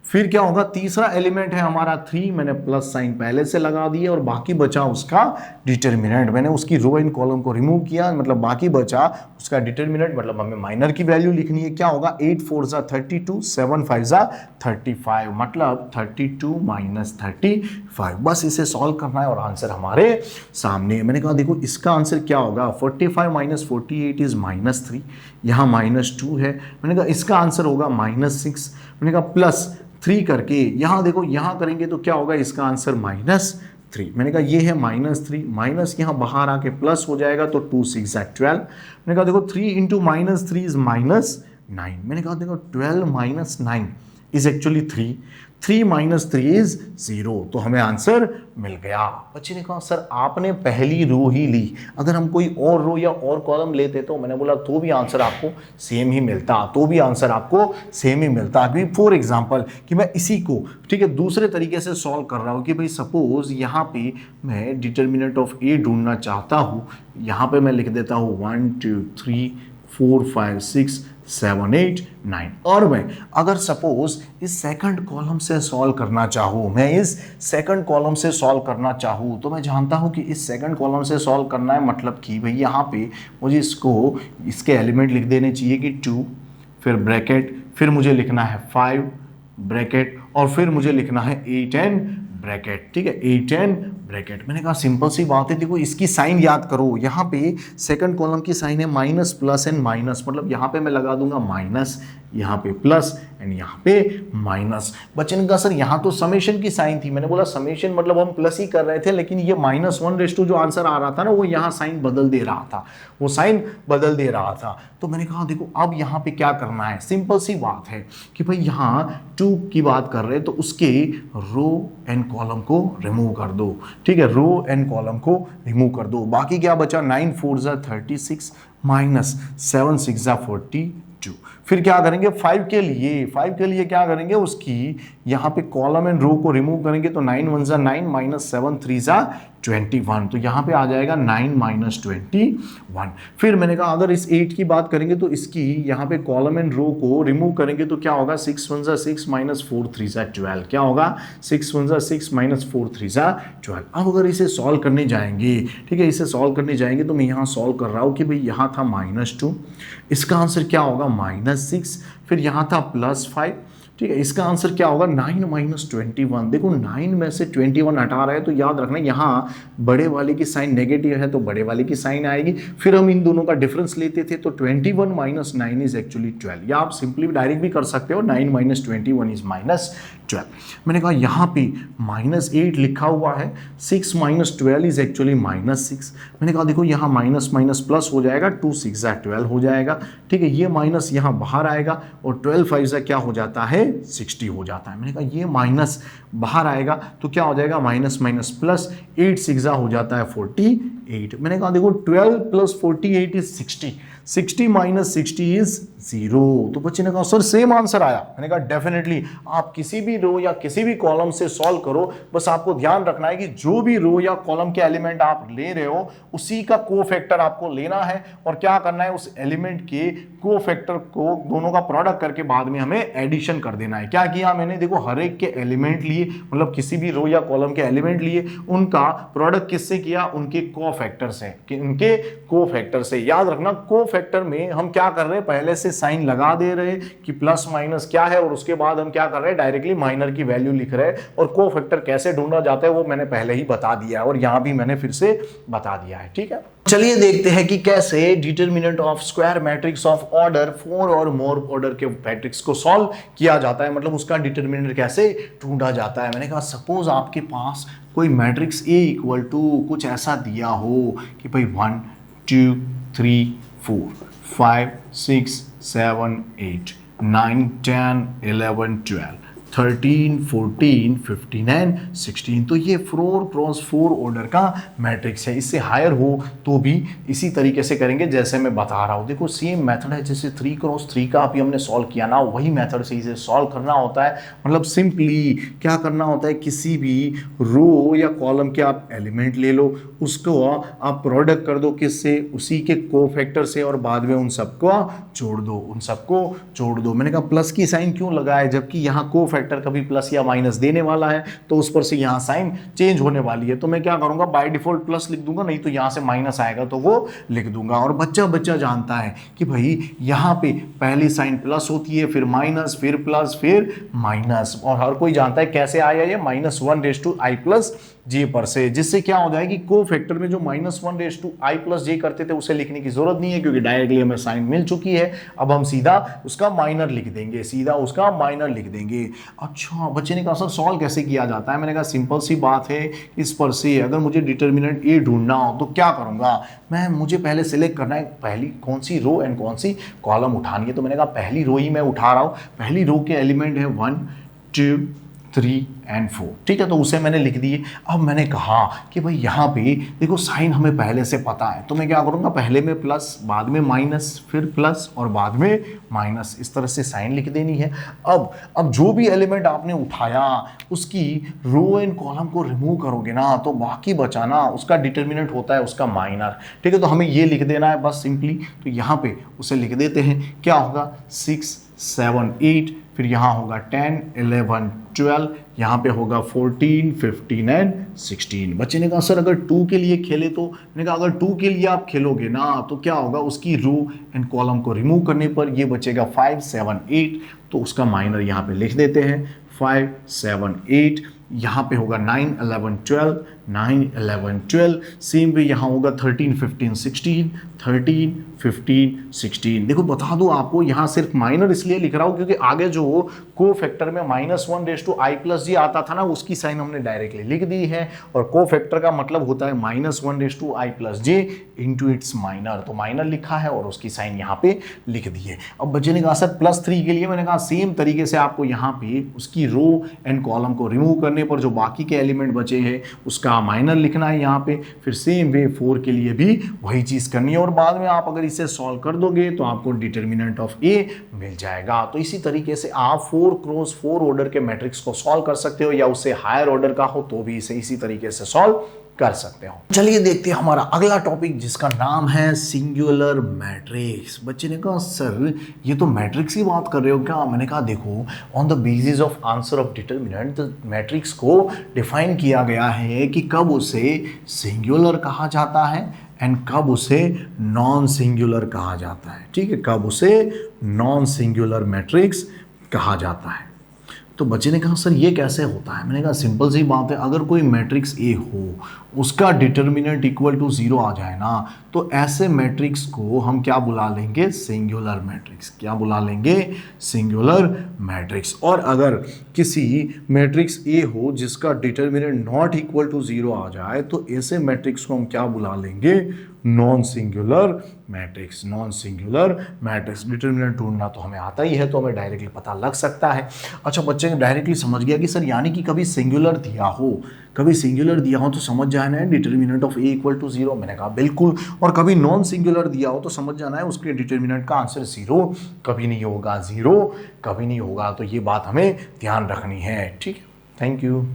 फिर क्या होगा, तीसरा एलिमेंट है हमारा 3, मैंने प्लस साइन पहले से लगा दिया और बाकी बचा उसका डिटरमिनेंट। मैंने उसकी रो एंड कॉलम को रिमूव किया, मतलब बाकी बचा उसका डिटरमिनेंट, मतलब हमें माइनर की वैल्यू लिखनी है। क्या होगा 8 4 32, 7 5 35, मतलब 32 माइनस 35। बस इसे सॉल्व करना है और आंसर हमारे सामने। मैंने कहा देखो इसका आंसर क्या होगा, 45 माइनस 48 इज -3, यहाँ -2 है। मैंने कहा इसका आंसर होगा -6। मैंने कहा +3 करके यहाँ देखो यहाँ करेंगे तो क्या होगा, इसका आंसर -3। मैंने कहा ये है -3, माइनस यहाँ बाहर आके प्लस हो जाएगा तो 2 6 12। मैंने कहा देखो 3 इंटू -3 इज -9। मैंने कहा देखो 12 minus 9 is actually 3, 3 minus 3 is 0, तो हमें आंसर मिल गया। बच्चे ने कहा सर आपने पहली रो ही ली, अगर हम कोई और रो या और कॉलम लेते तो मैंने बोला तो भी आंसर आपको सेम ही मिलता, तो भी आंसर आपको सेम ही मिलता। अभी फॉर एग्जांपल कि मैं इसी को, ठीक है, दूसरे तरीके से सॉल्व कर रहा हूँ कि भाई सपोज यहाँ पे मैं डिटरमिनेंट ऑफ ए ढूंढना चाहता हूँ, यहाँ पे मैं लिख देता हूँ 1 2 3 4 5 6 7 8 9, और मैं अगर सपोज इस सेकंड कॉलम से सॉल्व करना चाहूँ, मैं इस सेकंड कॉलम से सॉल्व करना चाहूँ, तो मैं जानता हूँ कि इस सेकंड कॉलम से सॉल्व करना है, मतलब कि भाई यहाँ पे मुझे इसके एलिमेंट लिख देने चाहिए कि 2, फिर ब्रैकेट, फिर मुझे लिखना है 5 ब्रैकेट, और फिर मुझे लिखना है 8 एंड ब्रैकेट, ठीक है, 8 एंड ब्रैकेट। मैंने कहा सिंपल सी बात है, देखो इसकी साइन याद करो, यहाँ पे सेकंड कॉलम की साइन है माइनस प्लस एंड माइनस, मतलब यहाँ पे मैं लगा दूंगा माइनस, यहाँ पे प्लस एंड यहाँ पे माइनस। बच्चे ने कहा सर यहाँ तो समेशन की साइन थी, मैंने बोला समेशन मतलब हम प्लस ही कर रहे थे, लेकिन ये -1 जो आंसर आ रहा था ना, वो यहाँ साइन बदल दे रहा था, वो साइन बदल दे रहा था। तो मैंने कहा देखो अब यहाँ पे क्या करना है, सिंपल सी बात है कि भाई यहाँ 2 की बात कर रहे हैं तो उसके रो एंड कॉलम को रिमूव कर दो, ठीक है, रो एंड कॉलम को रिमूव कर दो। बाकी क्या बचा, 9 4 36 माइनस 7 6 42। फिर क्या करेंगे 5 के लिए क्या करेंगे, उसकी यहाँ पे कॉलम एंड रो को रिमूव करेंगे तो 9 1 9 माइनस 7 3 21, तो यहाँ पे आ जाएगा 9 माइनस 21। फिर मैंने कहा अगर इस 8 की बात करेंगे तो इसकी यहाँ पे कॉलम एंड रो को रिमूव करेंगे तो क्या होगा, 6 1 6 माइनस 4 3 12, क्या होगा 6 1 6 माइनस 4 3 12। अब अगर इसे सॉल्व करने जाएंगे, ठीक है, इसे सॉल्व करने जाएंगे तो मैं यहाँ सॉल्व कर रहा हूँ कि भाई यहाँ था -2, इसका आंसर क्या होगा -6, फिर यहाँ था +5, ठीक है, इसका आंसर क्या होगा 9 माइनस 21। देखो 9 में से 21 हटा रहे हैं तो याद रखना यहाँ बड़े वाले की साइन नेगेटिव है तो बड़े वाले की साइन आएगी, फिर हम इन दोनों का डिफरेंस लेते थे तो 21 माइनस 9 इज एक्चुअली 12, या आप सिंपली डायरेक्ट भी कर सकते हो 9 माइनस 21 इज माइनस 12। मैंने कहा यहाँ पे -8 लिखा हुआ है, 6 माइनस 12 इज एक्चुअली -6। मैंने कहा देखो यहाँ माइनस माइनस प्लस हो जाएगा, 2 6 12 हो जाएगा, ठीक है, ये माइनस यहाँ बाहर आएगा और 12 5 से क्या हो जाता है 60 हो जाता है। मैंने कहा ये माइनस बाहर आएगा तो क्या हो जाएगा माइनस माइनस प्लस, 8 6 हो जाता है 48। मैंने कहा देखो 12 प्लस 48 इज 60, 60 माइनस 60 इज 0। तो बच्चे ने कहा सर सेम आंसर आया। मैंने कहा डेफिनेटली आप किसी भी रो या किसी भी कॉलम से सॉल्व करो, बस आपको ध्यान रखना है कि जो भी रो या कॉलम के एलिमेंट आप ले रहे हो उसी का कोफैक्टर आपको लेना है और क्या करना है उस एलिमेंट के कोफैक्टर को दोनों का प्रोडक्ट करके बाद में हमें एडिशन कर देना है। क्या किया मैंने, देखो हर एक के एलिमेंट लिए, मतलब किसी भी रो या कॉलम के एलिमेंट लिए, उनका प्रोडक्ट किससे किया, उनके कोफैक्टर से, उनके कोफैक्टर से। याद रखना कोफैक्टर में हम क्या कर रहे हैं, पहले से साइन लगा दे रहे हैं कि प्लस माइनस क्या है और उसके बाद हम क्या कर रहे हैं डायरेक्टली माइनर की वैल्यू लिख रहे हैं, और कोफैक्टर कैसे ढूंढा जाता है वो मैंने पहले ही बता दिया है और यहां भी मैंने फिर से बता दिया है। ठीक है, चलिए देखते हैं कि कैसे determinant of square matrix of order 4 और मोर ऑर्डर के मैट्रिक्स को सॉल्व किया जाता है, मतलब उसका डिटरमिनेंट कैसे ढूंढा जाता है। मैंने कहा सपोज आपके पास कोई मैट्रिक्स A इक्वल टू कुछ ऐसा दिया हो कि भाई 1 2 3 4 5 6 7 8 9 10 11 12 13 14 15 एंड 16। तो ये 4 क्रॉस 4 ऑर्डर का मैट्रिक्स है। इससे हायर हो तो भी इसी तरीके से करेंगे जैसे मैं बता रहा हूँ। देखो सेम मेथड है, जैसे 3 क्रॉस 3 का अभी हमने सॉल्व किया ना, वही मेथड से इसे सॉल्व करना होता है। मतलब सिंपली क्या करना होता है, किसी भी रो या कॉलम के आप एलिमेंट ले लो, उसको आप प्रोडक्ट कर दो किससे, उसी के कोफैक्टर से, और बाद में उन सबको जोड़ दो, उन सबको जोड़ दो। मैंने कहा प्लस की साइन क्यों लगाया, जबकि यहाँ कोफैक्टर कभी प्लस या माइनस देने वाला है तो उस पर से यहाँ साइन चेंज होने वाली है, तो मैं क्या करूंगा बाय डिफॉल्ट प्लस लिख दूंगा, नहीं तो यहाँ से माइनस आएगा तो वो लिख दूंगा। और बच्चा बच्चा जानता है कि भाई यहाँ पे पहली साइन प्लस होती है, फिर माइनस, फिर प्लस, फिर माइनस, और हर कोई जानता है कैसे आया ये -1 + j पर से, जिससे क्या हो जाएगी कोफैक्टर में जो -1 + j करते थे उसे लिखने की जरूरत नहीं है क्योंकि डायरेक्टली हमें साइन मिल चुकी है। अब हम सीधा उसका माइनर लिख देंगे, सीधा उसका माइनर लिख देंगे। अच्छा बच्चे ने कहा सर सॉल्व कैसे किया जाता है, मैंने कहा सिंपल सी बात है, इस पर से अगर मुझे डिटरमिनेंट A ढूंढना हो तो क्या करूंगा मैं, मुझे पहले सिलेक्ट करना है पहली कौन सी रो एंड कौन सी कॉलम उठानी है। तो मैंने कहा पहली रो ही मैं उठा रहा हूँ, पहली रो के एलिमेंट है 1 2 3 एंड 4, ठीक है, तो उसे मैंने लिख दिए। अब मैंने कहा कि भाई यहाँ पे देखो साइन हमें पहले से पता है, तो मैं क्या करूँगा पहले में प्लस, बाद में माइनस, फिर प्लस और बाद में माइनस, इस तरह से साइन लिख देनी है। अब जो भी एलिमेंट आपने उठाया उसकी रो एंड कॉलम को रिमूव करोगे ना तो बाकी बचाना उसका डिटरमिनेंट होता है उसका माइनर, ठीक है, तो हमें ये लिख देना है बस सिंपली। तो यहाँ पे उसे लिख देते हैं, क्या होगा 6 7 8, फिर यहाँ होगा 10 11 12, यहाँ पे होगा 14 15 एंड 16। बच्चे ने कहा सर अगर 2 के लिए खेले तो, मैंने कहा अगर 2 के लिए आप खेलोगे ना तो क्या होगा, उसकी रो एंड कॉलम को रिमूव करने पर ये बचेगा 5 7 8, तो उसका माइनर यहाँ पे लिख देते हैं 5 7 8। यहाँ पे होगा 9 11 12 9 11 12, सेम वे यहाँ होगा 13 15 16 13 15 16। देखो बता दूँ आपको यहाँ सिर्फ माइनर इसलिए लिख रहा हूँ क्योंकि आगे जो कोफैक्टर में -1 + j आता था ना उसकी साइन हमने डायरेक्टली लिख दी है, और कोफैक्टर का मतलब होता है -1 + j इंटू इट्स माइनर, तो माइनर लिखा है और उसकी साइन यहाँ पे लिख दी है। अब बच्चे ने कहा सर +3 के लिए, मैंने कहा सेम तरीके से आपको यहाँ पे उसकी रो एंड कॉलम को रिमूव करने पर जो बाकी के एलिमेंट बचे हैं उसका माइनर लिखना है यहाँ पे, फिर सेम वे 4 के लिए भी वही चीज़ करनी है, और बाद में आप अगर इसे सॉल्व कर दोगे तो आपको डिटरमिनेंट ऑफ A मिल जाएगा। तो इसी तरीके से आप 4 क्रॉस 4 ऑर्डर के मैट्रिक्स को सॉल्व कर सकते हो, या उससे हायर ऑर्डर का हो तो भी इसे इसी तरीके से सॉल्व कर सकते हो। चलिए देखते हैं हमारा अगला टॉपिक जिसका नाम है सिंगुलर मैट्रिक्स। बच्चे ने कहा सर ये तो मैट्रिक्स की बात कर रहे हो क्या, मैंने कहा देखो on the basis of answer of determinant matrix को डिफाइन किया गया है कि कब उसे सिंगुलर कहा जाता है एंड कब उसे नॉन सिंगुलर कहा जाता है। ठीक है, कब उसे नॉन सिंगुलर मैट्रिक्स कहा जाता है। तो बच्चे ने कहा सर ये कैसे होता है। मैंने कहा सिंपल सी बात है, अगर कोई मैट्रिक्स ए हो उसका डिटर्मिनेंट इक्वल टू 0 आ जाए ना, तो ऐसे मैट्रिक्स को हम क्या बुला लेंगे, सिंगुलर मैट्रिक्स। क्या बुला लेंगे, सिंगुलर मैट्रिक्स। और अगर किसी मैट्रिक्स ए हो जिसका डिटर्मिनेंट नॉट इक्वल टू 0 आ जाए, तो ऐसे मैट्रिक्स को हम क्या बुला लेंगे, non singular matrix. Non singular matrix. Determinant ढूंढना तो हमें आता ही है, तो हमें डायरेक्टली पता लग सकता है। अच्छा, बच्चे डायरेक्टली समझ गया कि सर यानी कि कभी सिंगुलर दिया हो, कभी सिंगुलर दिया हो तो समझ जाना है determinant of A equal to 0। मैंने कहा बिल्कुल। और कभी नॉन सिंगुलर दिया हो तो समझ जाना है उसके डिटर्मिनेंट का आंसर 0 कभी नहीं होगा, 0 कभी नहीं होगा। तो ये बात हमें ध्यान रखनी है। ठीक है, थैंक यू।